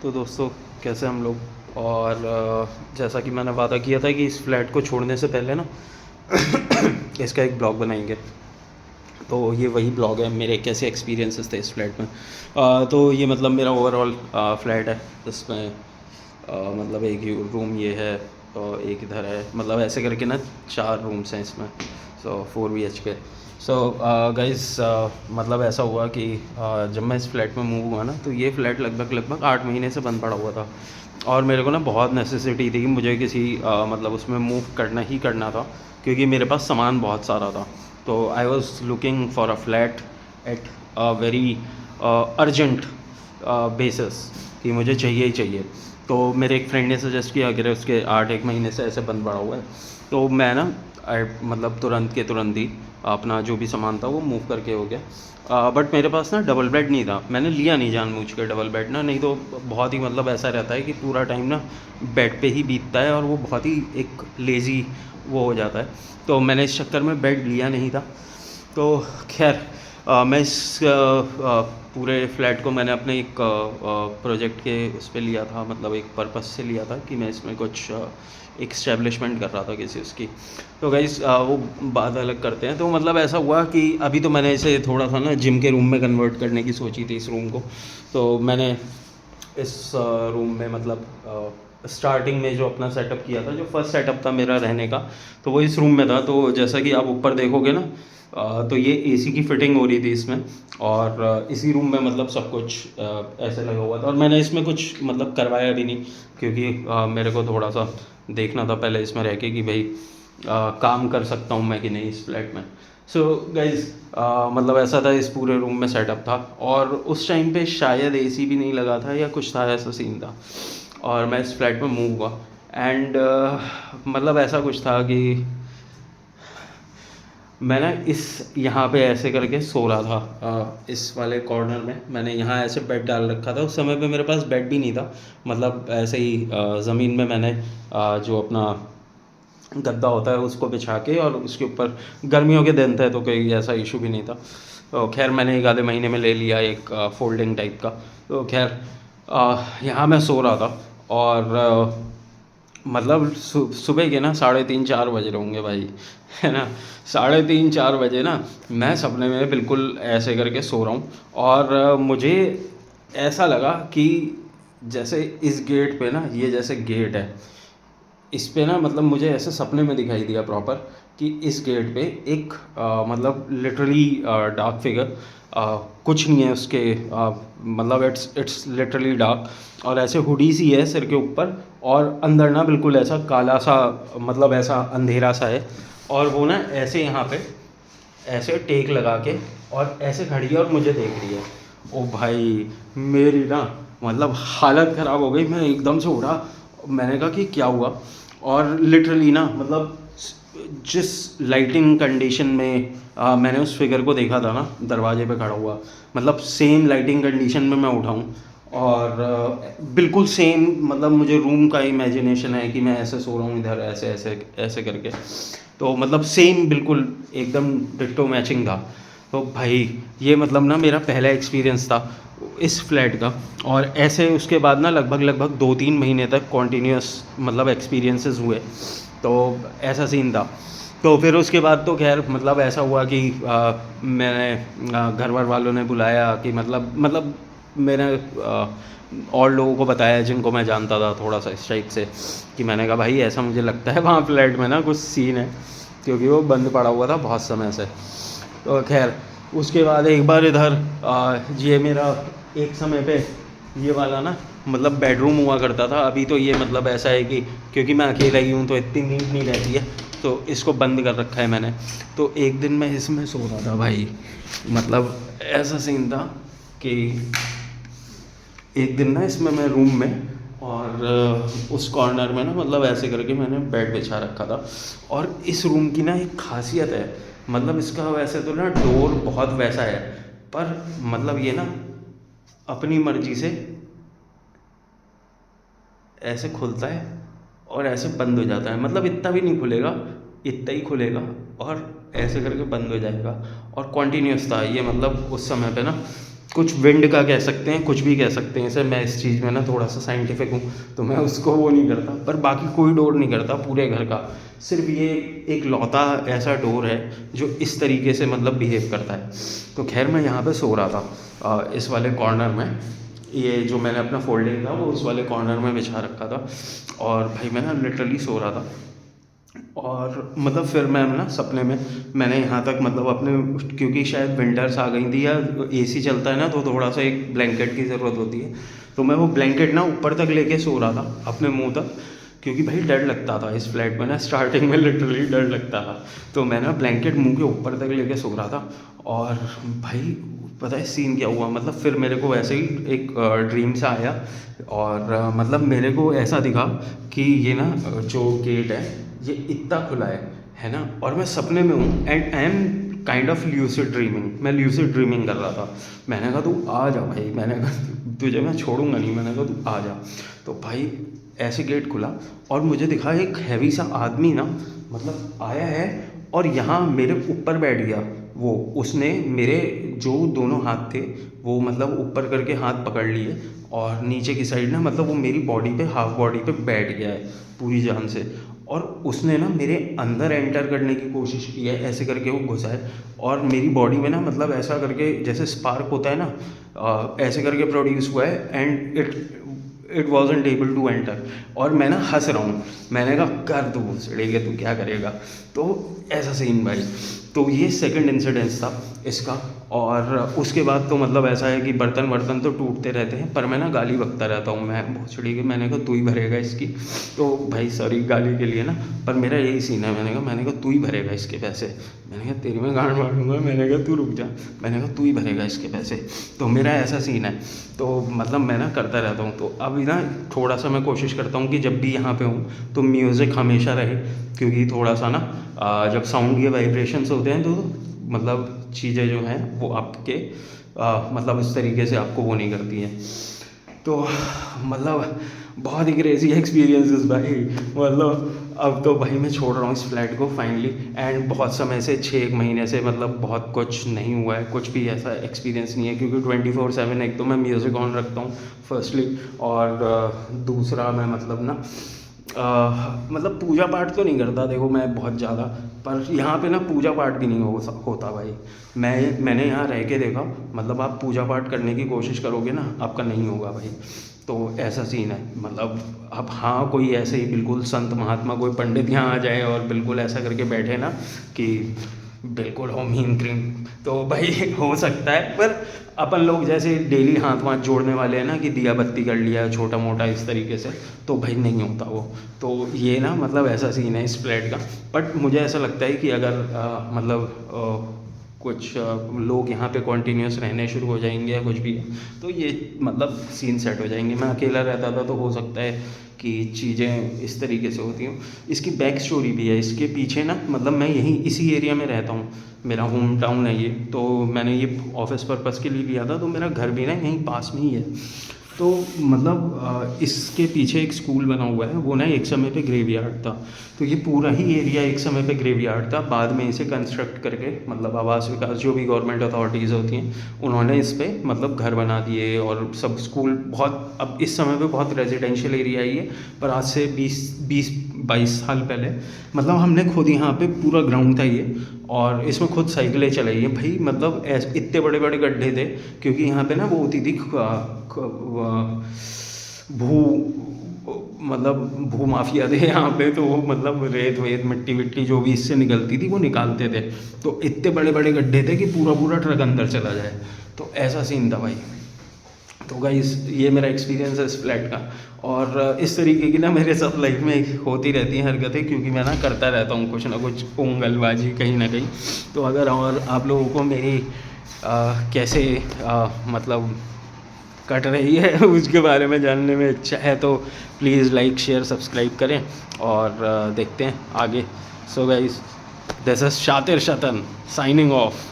तो दोस्तों, कैसे हम लोग। और जैसा कि मैंने वादा किया था कि इस फ्लैट को छोड़ने से पहले ना इसका एक ब्लॉग बनाएंगे। तो ये वही ब्लॉग है, मेरे कैसे एक्सपीरियंसेस थे इस फ्लैट में। तो ये मतलब मेरा ओवरऑल फ्लैट है जिसमें मतलब एक रूम ये है और एक इधर है, मतलब ऐसे करके ना 4 रूम्स हैं इसमें। सो 4 BHK। सो गाइस, मतलब ऐसा हुआ कि जब मैं इस फ्लैट में मूव हुआ ना, तो ये फ्लैट लगभग 8 महीने से बंद पड़ा हुआ था। और मेरे को ना बहुत नेसेसिटी थी कि मुझे किसी मतलब उसमें मूव करना ही करना था, क्योंकि मेरे पास सामान बहुत सारा था। तो I was looking for a flat at a very urgent basis, कि मुझे चाहिए ही चाहिए। तो मेरे एक फ्रेंड ने सजेस्ट किया कि उसके 8 महीने से ऐसे बंद पड़ा हुआ है। तो मैं ना मतलब तुरंत के तुरंत ही अपना जो भी सामान था वो मूव करके हो गया। बट मेरे पास ना डबल बेड नहीं था, मैंने लिया नहीं जानबूझ के डबल बेड ना, नहीं तो बहुत ही मतलब ऐसा रहता है कि पूरा टाइम ना बेड पे ही बीतता है और वो बहुत ही एक लेज़ी वो हो जाता है। तो मैंने इस चक्कर में बेड लिया नहीं था। तो खैर, मैं इस पूरे फ्लैट को मैंने अपने एक प्रोजेक्ट के उस पे लिया था, मतलब एक पर्पस से लिया था कि मैं इसमें कुछ एक स्टैब्लिशमेंट कर रहा था किसी उसकी। तो गाइस, वो बात अलग करते हैं। तो मतलब ऐसा हुआ कि अभी तो मैंने इसे थोड़ा सा ना जिम के रूम में कन्वर्ट करने की सोची थी इस रूम को। तो मैंने इस रूम में मतलब स्टार्टिंग में जो अपना सेटअप किया था, जो फर्स्ट सेटअप था मेरा रहने का, तो वो इस रूम में था। तो जैसा कि आप ऊपर देखोगे ना, तो ये एसी की फिटिंग हो रही थी इसमें। और इसी रूम में मतलब सब कुछ ऐसे लगा हुआ था, और मैंने इसमें कुछ मतलब करवाया भी नहीं, क्योंकि मेरे को थोड़ा सा देखना था पहले इसमें रह के कि भाई काम कर सकता हूँ मैं कि नहीं इस फ्लैट में। सो गाइज, मतलब ऐसा था, इस पूरे रूम में सेटअप था। और उस टाइम पे शायद एसी भी नहीं लगा था या कुछ था, ऐसा सीन था। और मैं इस फ्लैट में मूव हुआ। एंड मतलब ऐसा कुछ था कि मैं ना इस यहाँ पे ऐसे करके सो रहा था। इस वाले कॉर्नर में मैंने यहाँ ऐसे बेड डाल रखा था। उस समय पे मेरे पास बेड भी नहीं था, मतलब ऐसे ही ज़मीन में मैंने जो अपना गद्दा होता है उसको बिछा के, और उसके ऊपर गर्मियों के दिन थे तो कोई ऐसा इशू भी नहीं था। तो खैर मैंने एक आधे महीने में ले लिया एक फोल्डिंग टाइप का। तो खैर, यहाँ मैं सो रहा था। और मतलब सुबह के ना 3:30-4 बज रहे होंगे भाई, है ना। 3:30-4 बजे ना मैं सपने में बिल्कुल ऐसे करके सो रहा हूँ। और मुझे ऐसा लगा कि जैसे इस गेट पे ना, ये जैसे गेट है, इस पे ना मतलब मुझे ऐसे सपने में दिखाई दिया प्रॉपर कि इस गेट पे एक मतलब लिटरली डार्क फिगर, कुछ नहीं है उसके, मतलब इट्स लिटरली डार्क, और ऐसे हुडी सी है सिर के ऊपर, और अंदर ना बिल्कुल ऐसा काला सा, मतलब ऐसा अंधेरा सा है। और वो ना ऐसे यहाँ पे ऐसे टेक लगा के और ऐसे खड़ी है और मुझे देख रही है। ओ भाई, मेरी ना मतलब हालत ख़राब हो गई। मैं एकदम से उठा, मैंने कहा कि क्या हुआ। और लिटरली ना मतलब जिस लाइटिंग कंडीशन में मैंने उस फिगर को देखा था ना दरवाजे पे खड़ा हुआ, मतलब सेम लाइटिंग कंडीशन में मैं उठा हूँ। और बिल्कुल सेम, मतलब मुझे रूम का इमेजिनेशन है कि मैं ऐसे सो रहा हूँ इधर, ऐसे ऐसे ऐसे करके। तो मतलब सेम बिल्कुल एकदम डिट्टो मैचिंग था। तो भाई, ये मतलब ना मेरा पहला एक्सपीरियंस था इस फ्लैट का। और ऐसे उसके बाद ना लगभग 2-3 महीने तक कॉन्टीन्यूस मतलब एक्सपीरियंसेस हुए। तो ऐसा सीन था। तो फिर उसके बाद तो खैर मतलब ऐसा हुआ कि मैंने घर वर वालों ने बुलाया कि मतलब मैंने और लोगों को बताया जिनको मैं जानता था थोड़ा सा इस टाइप से, कि मैंने कहा भाई ऐसा मुझे लगता है वहाँ फ्लैट में ना कुछ सीन है, क्योंकि वो बंद पड़ा हुआ था बहुत समय से। तो खैर उसके बाद एक बार इधर ये मेरा एक समय पे ये वाला ना मतलब बेडरूम हुआ करता था। अभी तो ये मतलब ऐसा है कि क्योंकि मैं अकेला ही हूँ तो इतनी नीड नहीं रहती है, तो इसको बंद कर रखा है मैंने। तो एक दिन मैं इसमें सो रहा था भाई, मतलब ऐसा सीन था कि एक दिन ना इसमें मैं रूम में, और उस कॉर्नर में ना मतलब ऐसे करके मैंने बेड बिछा रखा था। और इस रूम की ना एक खासियत है, मतलब इसका वैसे तो ना डोर बहुत वैसा है, पर मतलब ये ना अपनी मर्जी से ऐसे खुलता है और ऐसे बंद हो जाता है। मतलब इतना भी नहीं खुलेगा, इतना ही खुलेगा और ऐसे करके बंद हो जाएगा। और कॉन्टीन्यूस था ये, मतलब उस समय पे ना कुछ विंड का कह सकते हैं, कुछ भी कह सकते हैं इसे। मैं इस चीज़ में ना थोड़ा सा साइंटिफिक हूँ, तो मैं उसको वो नहीं करता, पर बाकी कोई डोर नहीं करता पूरे घर का। सिर्फ ये एक लौता ऐसा डोर है जो इस तरीके से मतलब बिहेव करता है। तो खैर मैं यहाँ पे सो रहा था इस वाले कॉर्नर में। ये जो मैंने अपना फोल्डिंग था वो उस वाले कॉर्नर में बिछा रखा था, और भाई मैं ना लिटरली सो रहा था। और मतलब फिर मैं ना सपने में मैंने यहाँ तक मतलब अपने, क्योंकि शायद विंटर्स आ गई थी या एसी चलता है ना, तो थोड़ा सा एक ब्लैंकेट की ज़रूरत होती है। तो मैं वो ब्लैंकेट ना ऊपर तक लेके सो रहा था अपने मुंह तक, क्योंकि भाई डर लगता था इस फ्लैट में ना, स्टार्टिंग में लिटरली डर लगता था। तो मैं ना ब्लैंकेट मुंह के ऊपर तक लेके सो रहा था। और भाई पता है सीन क्या हुआ, मतलब फिर मेरे को वैसे ही एक ड्रीम सा आया, और मतलब मेरे को ऐसा दिखा कि ये ना जो गेट है ये इतना खुला है ना, और मैं सपने में हूँ, and I am kind of lucid dreaming. मैं ल्यूसिड ड्रीमिंग कर रहा था। मैंने कहा तू आ जा भाई, मैंने कहा तुझे मैं छोड़ूंगा नहीं, मैंने कहा तू आ जा। तो भाई ऐसे गेट खुला और मुझे दिखा एक हैवी सा आदमी ना, मतलब आया है और यहाँ मेरे ऊपर बैठ गया। वो उसने मेरे जो दोनों हाथ थे वो मतलब ऊपर करके हाथ पकड़ लिए, और नीचे की साइड ना मतलब वो मेरी बॉडी पे, हाफ बॉडी पे बैठ गया है पूरी जान से। और उसने ना मेरे अंदर एंटर करने की कोशिश की है, ऐसे करके वो घुसा है और मेरी बॉडी में ना मतलब ऐसा करके जैसे स्पार्क होता है ना, ऐसे करके प्रोड्यूस हुआ है, and it wasn't able to enter. और मैं ना हंस रहा हूँ, मैंने कहा कर तू सड़ेगा, तू क्या करेगा। तो ऐसा सीन भाई। तो ये सेकंड इंसिडेंस था इसका। और उसके बाद तो मतलब ऐसा है कि बर्तन वर्तन तो टूटते रहते हैं, पर मैं ना गाली बकता रहता हूँ, मैं बहुत छड़ी के, मैंने कहा तू ही भरेगा इसकी। तो भाई सॉरी गाली के लिए ना, पर मेरा यही सीन है। मैंने कहा तू ही भरेगा इसके पैसे। मैंने कहा तेरी मैं गांड मारूंगा, मैंने कहा तू रुक जा, मैंने कहा तू ही भरेगा इसके पैसे। तो मेरा ऐसा सीन है। तो मतलब मैं ना करता रहता हूँ। तो अभी ना थोड़ा सा मैं कोशिश करता हूँ कि जब भी यहाँ पे हूँ तो म्यूज़िक हमेशा रहे, क्योंकि थोड़ा सा ना जब साउंड के वाइब्रेशंस होते हैं तो मतलब चीज़ें जो हैं वो आपके मतलब इस तरीके से आपको वो नहीं करती हैं। तो मतलब बहुत ही क्रेज़ी एक्सपीरियंसेस भाई। मतलब अब तो भाई मैं छोड़ रहा हूँ इस फ्लैट को फाइनली, एंड बहुत समय से 6 महीने से मतलब बहुत कुछ नहीं हुआ है, कुछ भी ऐसा एक्सपीरियंस नहीं है, क्योंकि 24/7 एक तो मैं म्यूज़िक ऑन रखता हूँ फर्स्टली, और दूसरा मैं मतलब ना मतलब पूजा पाठ तो नहीं करता देखो मैं बहुत ज़्यादा, पर यहाँ पे ना पूजा पाठ भी नहीं होता भाई। मैंने यहाँ रह के देखा, मतलब आप पूजा पाठ करने की कोशिश करोगे ना, आपका नहीं होगा भाई। तो ऐसा सीन है। मतलब अब हाँ कोई ऐसे ही बिल्कुल संत महात्मा कोई पंडित यहाँ आ जाए और बिल्कुल ऐसा करके बैठे ना कि बिल्कुल ओम हीम क्रीम, तो भाई हो सकता है, पर अपन लोग जैसे डेली हाथ वाथ जोड़ने वाले हैं ना कि दिया बत्ती कर लिया छोटा मोटा इस तरीके से, तो भाई नहीं होता वो। तो ये ना मतलब ऐसा सीन है इस फ्लैट का। बट मुझे ऐसा लगता है कि अगर मतलब कुछ लोग यहाँ पे कॉन्टीन्यूस रहने शुरू हो जाएंगे या कुछ भी, तो ये मतलब सीन सेट हो जाएंगे। मैं अकेला रहता था तो हो सकता है कि चीज़ें इस तरीके से होती हूँ। इसकी बैक स्टोरी भी है इसके पीछे ना, मतलब मैं यहीं इसी एरिया में रहता हूँ, मेरा होम टाउन है ये। तो मैंने ये ऑफिस पर्पज़ के लिए लिया था, तो मेरा घर भी ना यहीं पास में ही है। तो मतलब इसके पीछे एक स्कूल बना हुआ है, वो ना एक समय पे ग्रेवयार्ड था। तो ये पूरा ही एरिया एक समय पे ग्रेवयार्ड था, बाद में इसे कंस्ट्रक्ट करके मतलब आवास विकास जो भी गवर्नमेंट अथॉरिटीज़ होती हैं उन्होंने इस पर मतलब घर बना दिए और सब स्कूल। बहुत अब इस समय पे बहुत रेजिडेंशियल एरिया ही है, पर आज से 20-22 साल पहले मतलब हमने खुद यहाँ पे पूरा ग्राउंड था ये, और इसमें खुद साइकिलें चलाई हैं भाई। मतलब ऐसे इतने बड़े बड़े गड्ढे थे, क्योंकि यहाँ पे ना वो होती थी भू मतलब भू माफिया थे यहाँ पे, तो वो मतलब रेत वेत मिट्टी विट्टी जो भी इससे निकलती थी वो निकालते थे। तो इतने बड़े बड़े गड्ढे थे कि पूरा पूरा ट्रक अंदर चला जाए, तो ऐसा सीन था भाई। तो गाइस ये मेरा एक्सपीरियंस है इस फ्लैट का। और इस तरीके की ना मेरे साथ लाइफ में होती रहती हैं हरकतें, क्योंकि मैं ना करता रहता हूँ कुछ ना कुछ पोंगलबाजी कहीं ना कहीं। तो अगर और आप लोगों को मेरी कैसे मतलब कट रही है उसके बारे में जानने में इच्छा है, तो प्लीज़ लाइक शेयर सब्सक्राइब करें, और देखते हैं आगे। सो गाइस दिस इज़ शातिर शतन साइनिंग ऑफ।